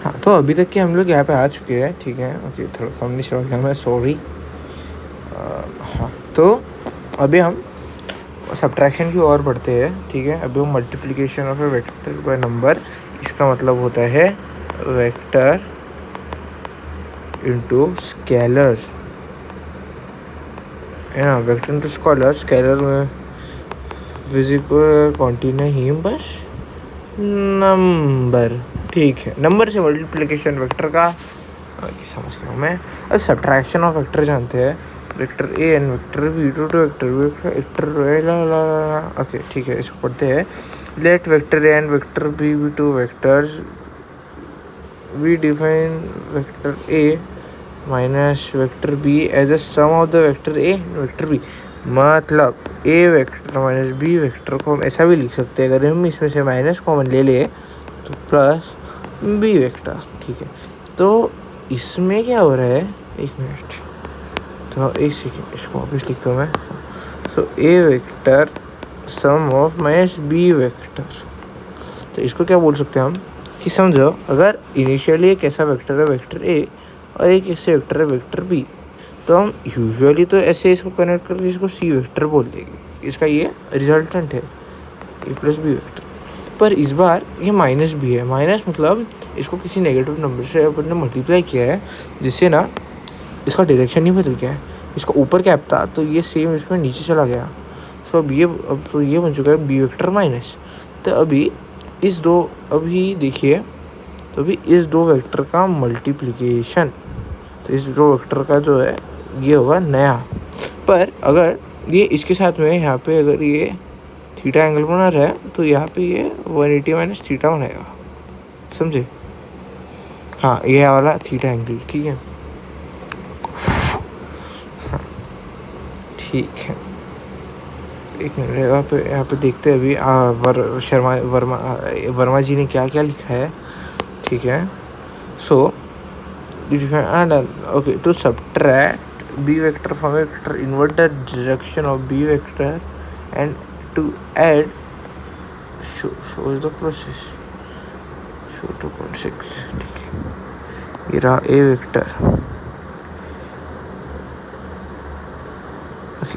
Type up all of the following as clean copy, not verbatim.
हाँ, तो अभी तक के हम लोग यहाँ पे आ चुके हैं, ठीक है। ओके, थोड़ा सामने चला गया मैं, सॉरी। हाँ, तो अभी हम सब्ट्रैक्शन की ओर बढ़ते हैं, ठीक है। अभी हम multiplication of A vector by number, इसका मतलब होता है वेक्टर इंटू स्केलर, है ना। वेक्टर इंटू स्केलर में फिजिकल क्वांटिटी नहीं, बस नंबर, ठीक है। नंबर से मल्टीप्लिकेशन वेक्टर का, समझ गया मैं। अब सब्ट्रैक्शन ऑफ वेक्टर जानते हैं, vector A and vector B two vector ला। ओके, ठीक है, इसको पढ़ते हैं। Let vector A and vector B B two vectors, we define vector A minus vector B as a sum of the vector A and vector B. मतलब A vector minus B vector को हम ऐसा भी लिख सकते हैं, अगर हम इसमें से माइनस कॉमन ले ले तो प्लस बी वेक्टर, ठीक है। तो इसमें क्या हो रहा है, एक मिनट, तो एक सेकेंड, इसको वापस लिखता हूँ मैं। So A vector sum of minus B vector, तो इसको क्या बोल सकते हैं हम कि समझो, अगर इनिशियली एक ऐसा वेक्टर है वेक्टर ए और एक ऐसे वेक्टर है वेक्टर बी, तो हम यूजुअली तो ऐसे इसको कनेक्ट करके इसको सी वेक्टर बोल देंगे। इसका ये रिजल्टेंट है ए प्लस बी वेक्टर। पर इस बार ये माइनस भी है। माइनस मतलब इसको किसी नेगेटिव नंबर से अपन ने मल्टीप्लाई किया है, जिससे ना इसका डायरेक्शन नहीं बदल गया है। इसका ऊपर कैप था तो ये सेम इसमें नीचे चला गया। सो अब ये बन चुका है बी वेक्टर माइनस। तो अभी अभी देखिए, तो अभी इस दो वेक्टर का मल्टीप्लिकेशन, तो इस दो वेक्टर का जो है ये होगा नया। पर अगर ये इसके साथ में यहाँ पे अगर ये थीटा एंगल बना रहा है, तो यहाँ पे ये 180 माइनस थीटा बनाएगा, समझे। हाँ, ये वाला थीटा एंगल, ठीक है। हाँ, ठीक है, एक मिनट, यहाँ पे देखते हैं अभी वर्मा जी ने क्या क्या लिखा है, ठीक है। So okay, to subtract B vector from A vector, invert the direction of B vector and to add shows the process, show 2.6, ठीक है। ये रहा ए वेक्टर,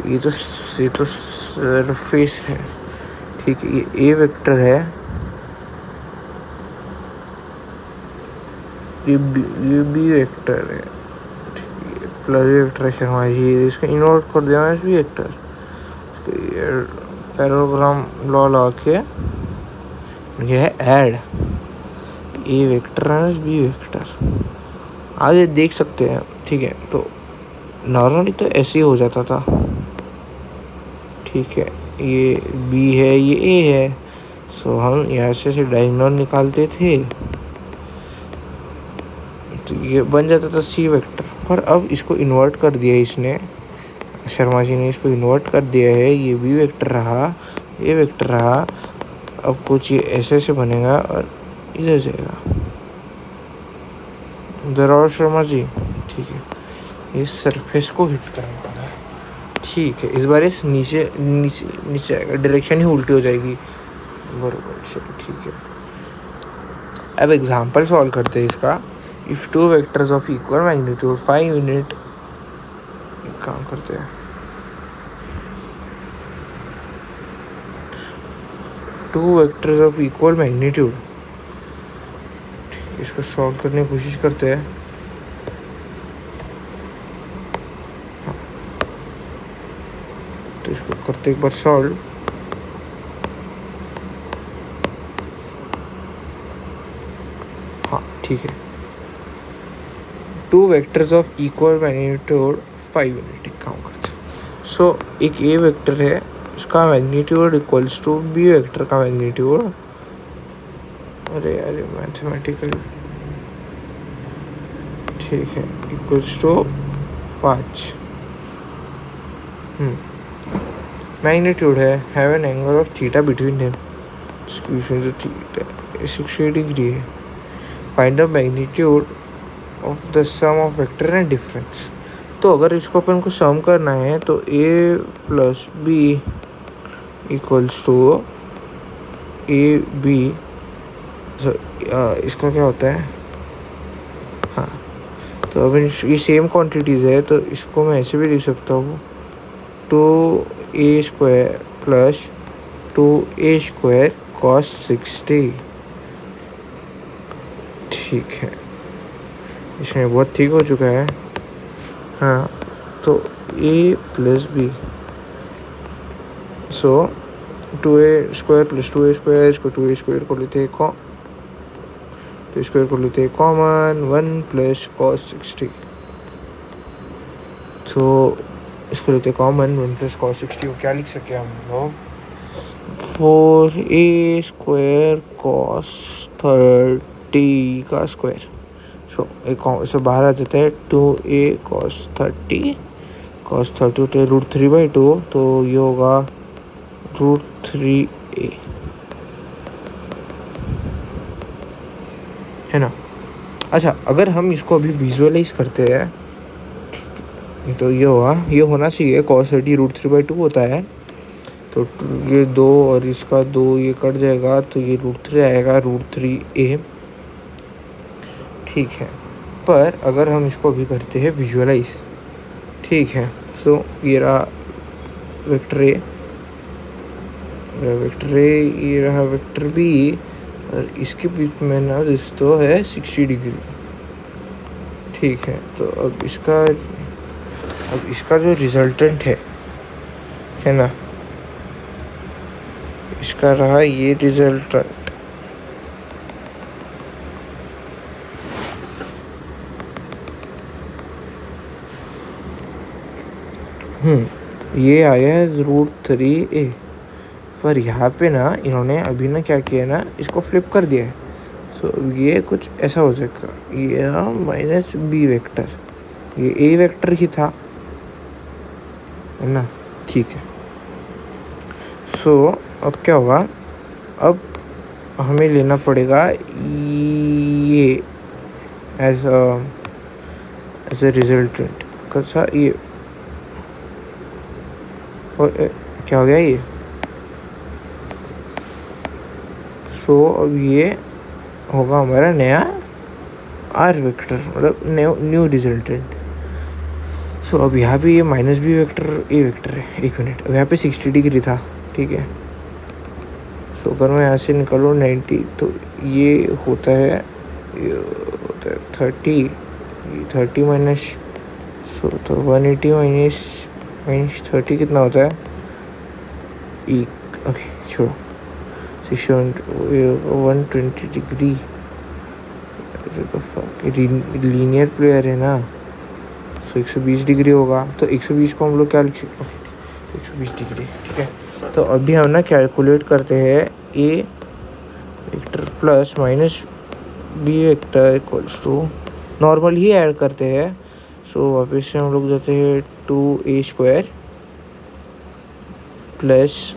ये तो सरफेस है, ठीक है। ये ए वेक्टर है, ये बी वेक्टर है, ठीक है। प्लस वेक्टर है शर्मा जी, इसको इन्वर्ट कर दिया बी वेक्टर, पैरेललोग्राम लॉ लगा के ये है add A vector minus B vector. आगे देख सकते हैं, ठीक है। तो नॉर्मली तो ऐसे ही हो जाता था, ठीक है। ये बी है, ये ए है, सो हम यहाँ से डायगोनल निकालते थे तो ये बन जाता था सी वेक्टर। पर अब इसको इन्वर्ट कर दिया इसने, शर्मा जी ने इसको इन्वर्ट कर दिया है। ये बी वेक्टर रहा, ए वेक्टर रहा, अब कुछ ये ऐसे बनेगा और इधर जाएगा। दरार शर्मा जी, ठीक है। ये सरफेस को हिट करने वाला है, ठीक है। इस बार इस नीचे नीचे नीचे आएगा, डायरेक्शन ही उल्टी हो जाएगी, बराबर, चलो ठीक है। अब एग्जांपल सॉल्व करते हैं इसका। If two vectors of equal magnitude 5 unit, काम करते हैं। To vectors of equal magnitude, इसको सॉल्व करने की कोशिश करते हैं। हाँ, तो इसको करते एक बार सॉल्व। हाँ, ठीक है। Two vectors of equal magnitude 5 unit, काम करते हैं। सो एक ए वेक्टर है, उसका magnitude equals to B vector का मैग्नीट्यूड, अरे मैथमेटिकल, ठीक है, इक्वल्स टू 5। मैग्नीट्यूड है, have an angle of theta between them, जो थीटा 60 डिग्री है। Find the magnitude of the sum of vector and difference. तो अगर इसको अपन को सम करना है तो A plus B equals to A B, इसका क्या होता है, तो अब ये सेम क्वांटिटीज़ है, तो इसको मैं ऐसे भी लिख सकता हूँ 2a² प्लस 2a² cos 60। ठीक है, इसमें बहुत ठीक हो चुका है। हाँ, तो a plus B, so 2a² plus 2a², इसको 2a² को लेते हैं तो स्क्वायर को लेते हैं कॉमन 1 प्लस cos 60। तो इसको लेते कॉमन 1 प्लस cos 60 को क्या लिख सकते हैं हम लोग 4a² cos 30 का स्क्वायर। सो बाहर आ जाता है 2a cos 30 होते हैं √3/2, तो ये होगा √3a, है ना। अच्छा, अगर हम इसको अभी विजुअलाइज करते हैं तो ये होना चाहिए cos 30 √3/2 होता है, तो ये 2 और इसका 2 ये कट जाएगा, तो ये √3 आएगा √3a। ठीक है, पर अगर हम इसको अभी करते हैं विजुअलाइज, ठीक है, सो ये रहा वेक्टर ए, ये रहा वेक्टर बी, और इसके बीच में ना दोस्तों है 60 डिग्री। ठीक है, तो अब इसका जो रिजल्टेंट है ना, इसका रहा ये रिजल्टेंट। ये आया है √3a, पर यहाँ पे ना इन्होंने अभी ना क्या किया ना, इसको फ्लिप कर दिया है। सो ये कुछ ऐसा हो जाएगा, ये रहा -b वेक्टर, ये a वेक्टर ही था, है ना। ठीक है, सो अब क्या होगा, अब हमें लेना पड़ेगा ये एज अ रिजल्टेंट। कैसा ये, और क्या हो गया ये, सो अब ये होगा हमारा नया r वेक्टर, मतलब न्यू रिजल्टेंट। सो अब यहाँ पे ये -b वेक्टर a वेक्टर है। एक मिनट, अब यहाँ पे 60 डिग्री था, ठीक है। सो अगर मैं यहाँ से निकालूँ 90, तो ये होता है 30 माइनस, सो तो 180 माइनस 30 कितना होता है, ओके छोड़ो, 120 डिग्री। लीनियर प्लेयर है ना, सो 120 डिग्री होगा, तो 120 को हम लोग क्या लिख सकते हैं, 120 डिग्री। ठीक है, तो अभी हम ना कैलकुलेट करते हैं a vector plus -b vector equals to, normal ही ऐड करते हैं। सो वापस से हम लोग जाते हैं 2a² plus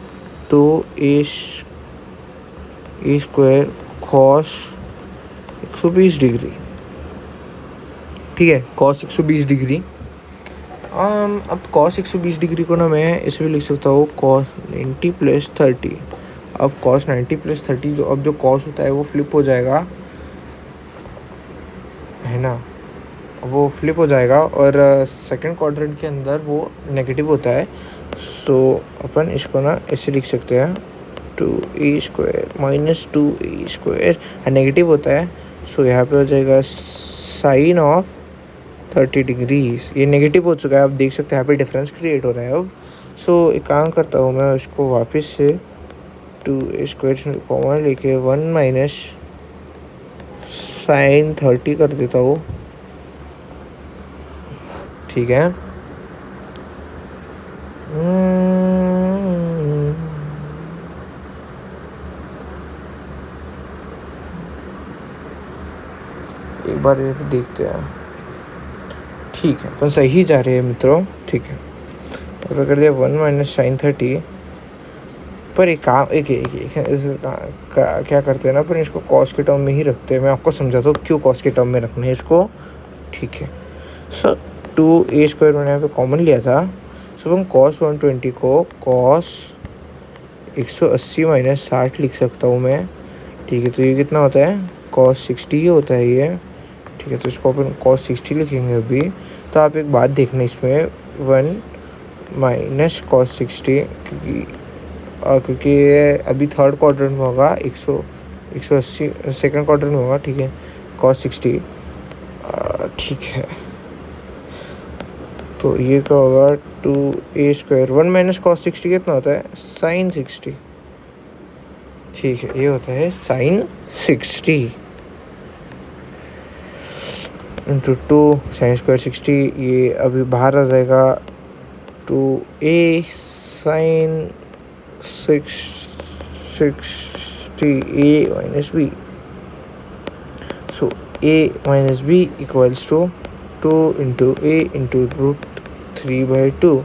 2a² cos 120 degree. ठीक है, cos 120 डिग्री। अब cos 120 डिग्री को ना मैं ऐसे भी लिख सकता हूँ cos 90 + 30। अब cos 90 + 30 अब जो cos होता है वो फ्लिप हो जाएगा, है ना, वो फ्लिप हो जाएगा, और सेकंड क्वाड्रेंट के अंदर वो नेगेटिव होता है। सो अपन इसको ना ऐसे लिख सकते हैं 2a² - 2a², नेगेटिव होता है, सो यहाँ पे हो जाएगा sin ऑफ 30 डिग्रीज। ये नेगेटिव हो चुका है, आप देख सकते हैं यहाँ पे डिफरेंस क्रिएट हो रहा है अब। सो एक काम करता हूँ मैं, इसको वापस से 2a² कॉमन लेके 1 - sin 30 कर देता हूँ। ठीक है, एक बार ये भी देखते हैं। ठीक है, अपन सही जा रहे हैं मित्रों। ठीक है, और कर दिया 1 - sin 30, पर एक काम क्या करते हैं ना, अपन इसको कॉस के टर्म में ही रखते हैं। मैं आपको समझाता हूँ क्यों कॉस के टर्म में रखना है इसको। ठीक है, सो 2a² मैंने यहाँ पे कॉमन लिया था, सो हम cos 120 को cos 180 - 60 लिख सकता हूँ मैं। ठीक है, तो ये कितना होता है, cos 60 ही होता है ये। ठीक है, तो इसको अपन cos 60 लिखेंगे अभी। तो आप एक बात देखना इसमें, 1 माइनस cos 60, क्योंकि ये अभी थर्ड क्वाड्रेंट में होगा, 180 सेकंड क्वाड्रेंट में होगा, ठीक है। cos 60 ठीक है, तो ये क्या होगा 2a²। 1 माइनस cos 60 कितना होता है, sin 60, ठीक है। ये होता है sin 60 इंटू 2 sin² 60। ये अभी बाहर आ जाएगा, 2a sin 60 a minus b। So a minus b equals to 2 into a into √3/2।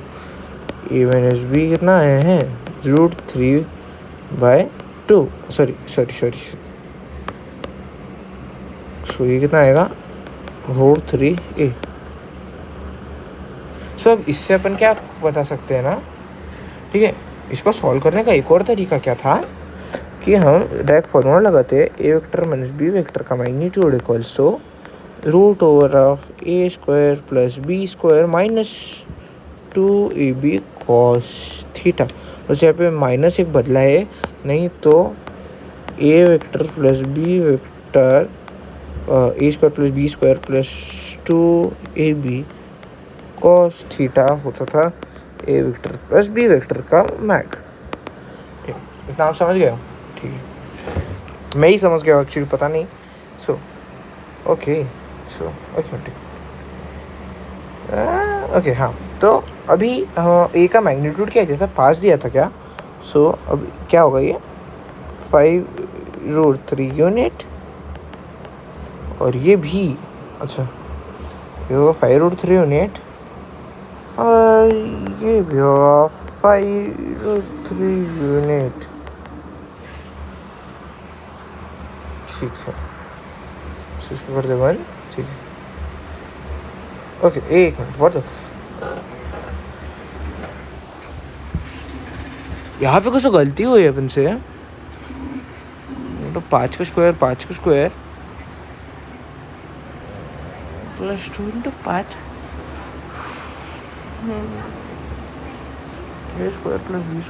a minus b कितना आया है, √3/2। सॉरी। सो ये कितना आएगा, √3a। सो अब इससे अपन क्या बता सकते हैं ना, ठीक है। इसको सॉल्व करने का एक और तरीका क्या था कि हम डायरेक्ट फॉर्मूला लगाते हैं, a vector minus b vector का magnitude equals to √a² plus b² minus 2ab cos theta. बस यहाँ पे माइनस एक बदला है, नहीं तो a vector plus b vector a² plus b² plus 2ab cos theta होता था a vector plus b vector का मैग। ठीक, इतना आप समझ गए हो, ठीक है। मैं ही समझ गया एक्चुअली, पता नहीं। ओके, ओके हाँ। तो अभी ए का मैग्नीट्यूड क्या दिया था, 5 दिया था क्या। अब क्या होगा, ये 5√3 यूनिट, और ये भी, अच्छा ये होगा 5√3 यूनिट, और ये भी होगा 5√3 यूनिट, ठीक है। इसको कर दे 1, ठीक है। ओके, एक मिनट, व्हाट द यहाँ पे कुछ तो गलती हुई है अपन से। तो 5 का square plus 2 into 5 a² plus b²।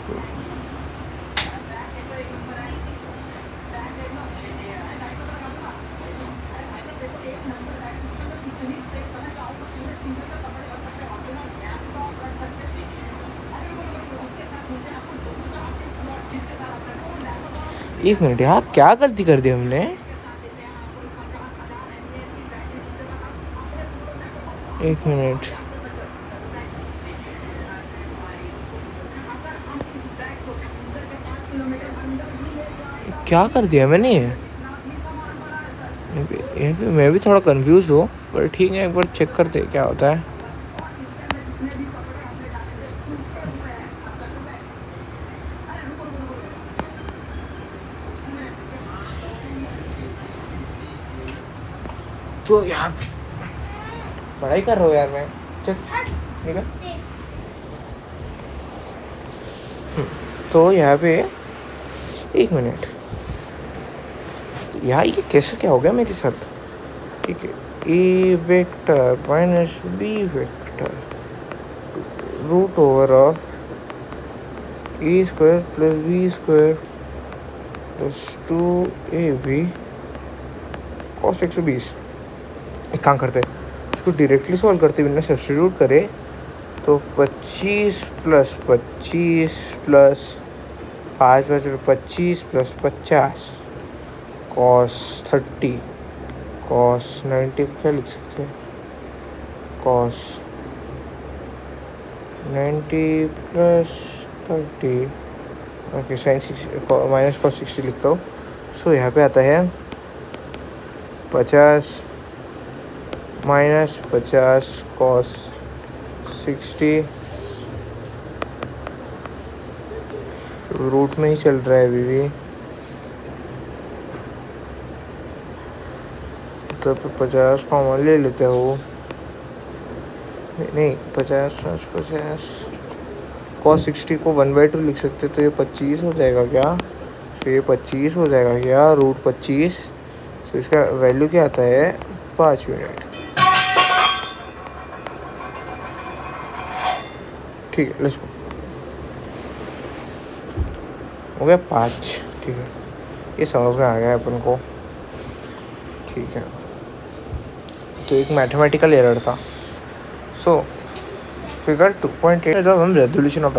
एक मिनट यार, क्या गलती कर दी हमने। एक मिनट, क्या कर दिया मैंने। मैं भी थोड़ा कंफ्यूज हूँ, पर ठीक है, एक बार चेक करते क्या होता है। तो यार पढ़ाई कर रहा हूँ यार मैं, चल निकल। तो यहाँ पे एक मिनट, यार ये कैसे क्या हो गया मेरे साथ, ठीक है। A vector minus B vector √ऑफ a² plus b² plus 2ab cos 120। एक काम करते हैं, इसको डायरेक्टली सॉल्व करते बिना सब्स्टिट्यूट करे, तो 25 plus 25 plus 5 25 plus 50 cos 30 cos 90 क्या लिख सकते हैं, cos 90 plus 30, okay sin 60 minus cos 60 लिखता हूँ। सो यहाँ पे आता है 50 माइनस 50 cos 60, रूट में ही चल रहा है अभी भी, तो 50 कॉमन ले लेते हो, नहीं 50 cos 60 को 1/2 लिख सकते, तो ये 25 हो जाएगा क्या, तो ये 25 हो जाएगा क्या, √25। तो इसका वैल्यू क्या आता है, 5 यूनिट। ठीक है, लेट्स गो। हो गया 5। ठीक है, ये समझ में आ गया अपन को। ठीक है, तो एक मैथमेटिकल एरर था। सो फिगर 2.8 जब हम रेजोल्यूशन ऑफ